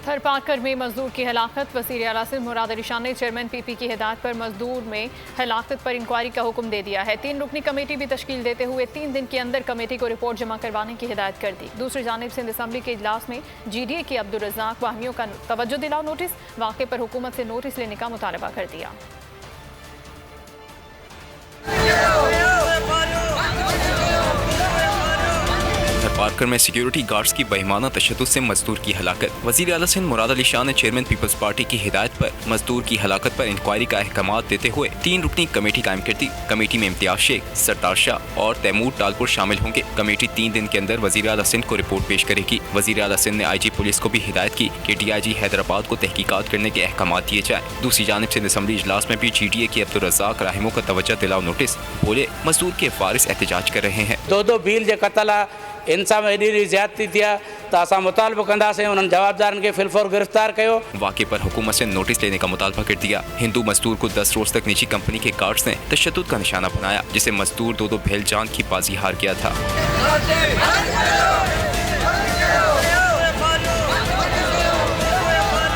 थर पाकर में मजदूर की हलाकत। वज़ीर आला सिंध मुराद अली शाह ने चेयरमैन पीपी की हिदायत पर मजदूर में हलाकत पर इंक्वायरी का हुक्म दे दिया है। 3 रुकनी कमेटी भी तश्कील देते हुए 3 दिन के अंदर कमेटी को रिपोर्ट जमा करवाने की हिदायत कर दी। दूसरी जानिब सिंध असम्बली के इजलास में GDA की अब्दुल रज़ाक वाहियों का तवज्जो दिलाओ नोटिस, वाक़े पर हुकूमत से नोटिस लेने का मुतालबा कर दिया। पार्कर में सिक्योरिटी गार्ड्स की बेईमाना तशद्दुद से मजदूर की हलाकत। वज़ीर आला सिंध मुराद अली शाह ने चेयरमैन पीपल्स पार्टी की हिदायत पर मजदूर की हलाकत पर इंक्वायरी का अहकाम देते हुए 3 रुकनी कमेटी कायम कर दी। कमेटी में इम्तियाज शेख, सरदार शाह और तैमूर टालपुर शामिल होंगे। कमेटी 3 दिन के अंदर वज़ीर आला सिंध को रिपोर्ट पेश करेगी। वज़ीर आला सिंध ने IG पुलिस को भी हिदायत की कि DIG हैदराबाद को तहकीकात करने के अहकाम दिए जाए। दूसरी जानिब सिंध असम्बली इजलास में भी GDA की अब्दुल रज़ाक राहिमों का तवज्जो दिलाओ नोटिस। बोले मजदूर के वारिस एहतजाज कर रहे हैं। 2 भील जे कतल इंसान में एडी ज्यादती थिया तो असां मुतालबो कंदासीं उन्हनि जवाबदारनि खे फिलफौर गिरफ्तार कयो। वाक़े पर हुकूमत से नोटिस लेने का मुतालबा कर दिया। हिंदू मजदूर को 10 रोज तक निजी कंपनी के गार्ड्स ने तशद्दुद का निशाना बनाया, जिसे मजदूर 2 भेल जान की बाजी हार गया था।